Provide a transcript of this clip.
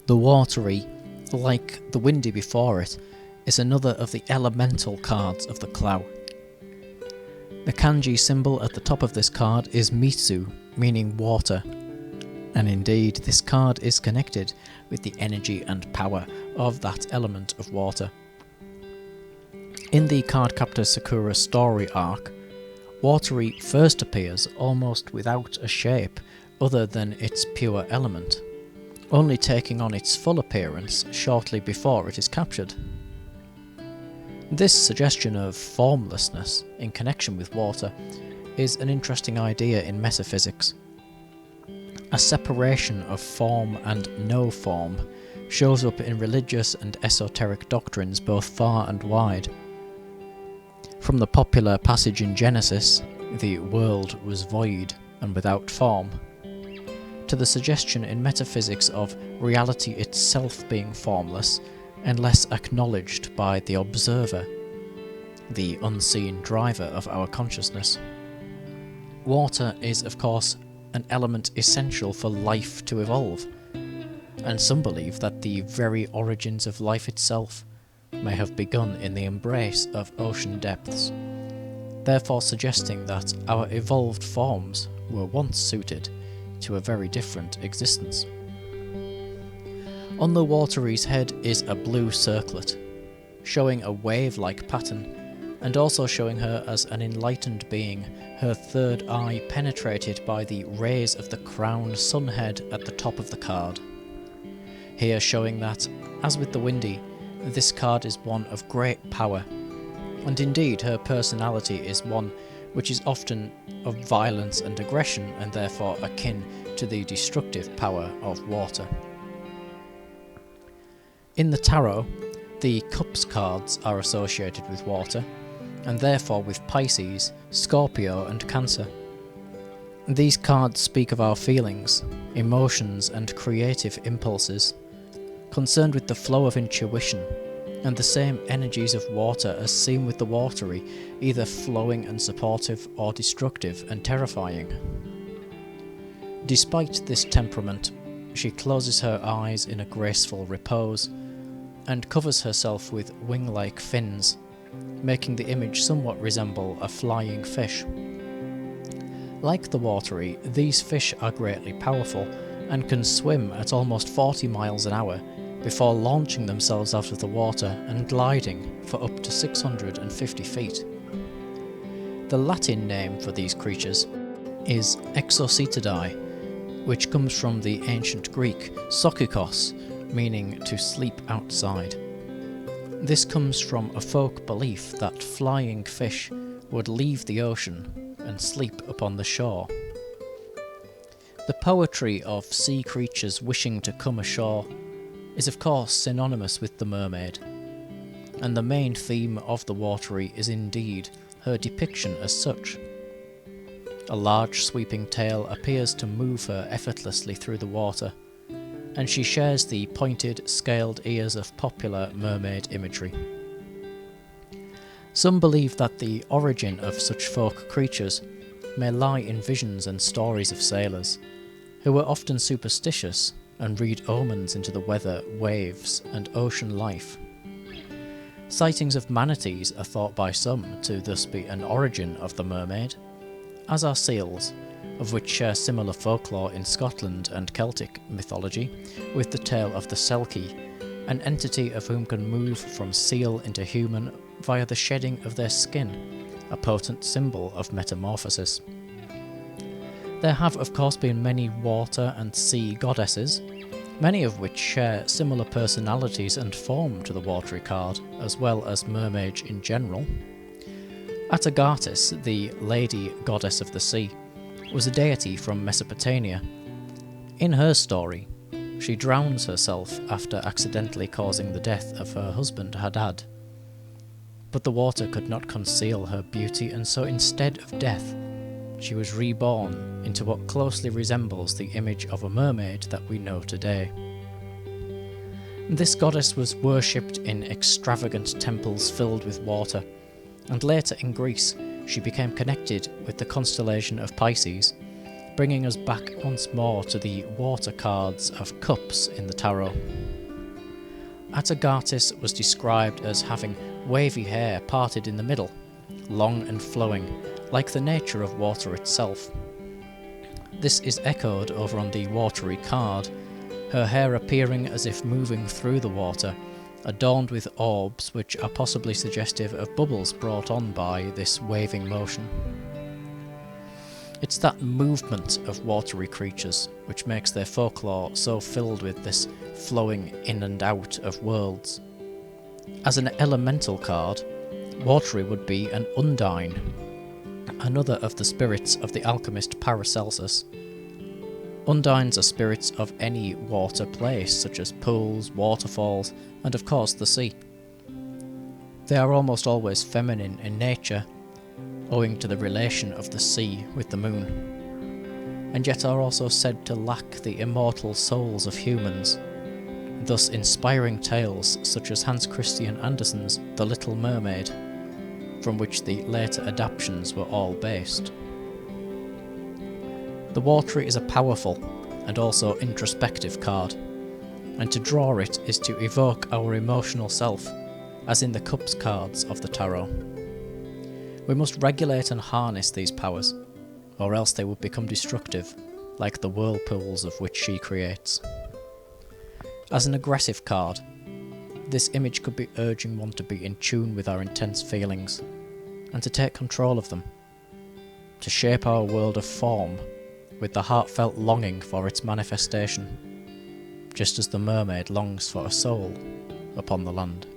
The Watery, like the Windy before it, is another of the elemental cards of the Clow. The kanji symbol at the top of this card is Mitsu, meaning water, and indeed this card is connected with the energy and power of that element of water. In the Cardcaptor Sakura story arc, Watery first appears almost without a shape other than its pure element, only taking on its full appearance shortly before it is captured. This suggestion of formlessness in connection with water is an interesting idea in metaphysics. A separation of form and no form shows up in religious and esoteric doctrines both far and wide. From the popular passage in Genesis, the world was void and without form, to the suggestion in metaphysics of reality itself being formless unless acknowledged by the observer, the unseen driver of our consciousness. Water is, of course, an element essential for life to evolve, and some believe that the very origins of life itself may have begun in the embrace of ocean depths, therefore suggesting that our evolved forms were once suited to a very different existence. On the Watery's head is a blue circlet, showing a wave-like pattern, and also showing her as an enlightened being, her third eye penetrated by the rays of the crown sun head at the top of the card. Here showing that, as with the Windy, this card is one of great power, and indeed her personality is one which is often of violence and aggression, and therefore akin to the destructive power of water. In the tarot, the Cups cards are associated with water, and therefore with Pisces, Scorpio and Cancer. These cards speak of our feelings, emotions and creative impulses, concerned with the flow of intuition, and the same energies of water as seen with the Watery, either flowing and supportive or destructive and terrifying. Despite this temperament, she closes her eyes in a graceful repose, and covers herself with wing-like fins, making the image somewhat resemble a flying fish. Like the Watery, these fish are greatly powerful, and can swim at almost 40 miles an hour, before launching themselves out of the water and gliding for up to 650 feet. The Latin name for these creatures is Exocetidae, which comes from the ancient Greek sokikos, meaning to sleep outside. This comes from a folk belief that flying fish would leave the ocean and sleep upon the shore. The poetry of sea creatures wishing to come ashore is of course synonymous with the mermaid, and the main theme of the Watery is indeed her depiction as such. A large sweeping tail appears to move her effortlessly through the water, and she shares the pointed, scaled ears of popular mermaid imagery. Some believe that the origin of such folk creatures may lie in visions and stories of sailors, who were often superstitious and read omens into the weather, waves, and ocean life. Sightings of manatees are thought by some to thus be an origin of the mermaid, as are seals, of which share similar folklore in Scotland and Celtic mythology, with the tale of the Selkie, an entity of whom can move from seal into human via the shedding of their skin, a potent symbol of metamorphosis. There have of course been many water and sea goddesses, many of which share similar personalities and form to the Watery card, as well as mermaids in general. Atagatis, the lady goddess of the sea, was a deity from Mesopotamia. In her story, she drowns herself after accidentally causing the death of her husband Hadad. But the water could not conceal her beauty, and so instead of death, she was reborn into what closely resembles the image of a mermaid that we know today. This goddess was worshipped in extravagant temples filled with water, and later in Greece she became connected with the constellation of Pisces, bringing us back once more to the water cards of cups in the tarot. Atargatis was described as having wavy hair parted in the middle, long and flowing, like the nature of water itself. This is echoed over on the Watery card, her hair appearing as if moving through the water, adorned with orbs which are possibly suggestive of bubbles brought on by this waving motion. It's that movement of watery creatures which makes their folklore so filled with this flowing in and out of worlds. As an elemental card, Watery would be an Undine, another of the spirits of the alchemist Paracelsus. Undines are spirits of any water place, such as pools, waterfalls, and of course the sea. They are almost always feminine in nature, owing to the relation of the sea with the moon, and yet are also said to lack the immortal souls of humans, thus inspiring tales such as Hans Christian Andersen's The Little Mermaid, from which the later adaptations were all based. The Watery is a powerful and also introspective card, and to draw it is to evoke our emotional self, as in the Cups cards of the tarot. We must regulate and harness these powers, or else they would become destructive, like the whirlpools of which she creates. As an aggressive card, this image could be urging one to be in tune with our intense feelings, and to take control of them, to shape our world of form with the heartfelt longing for its manifestation, just as the mermaid longs for a soul upon the land.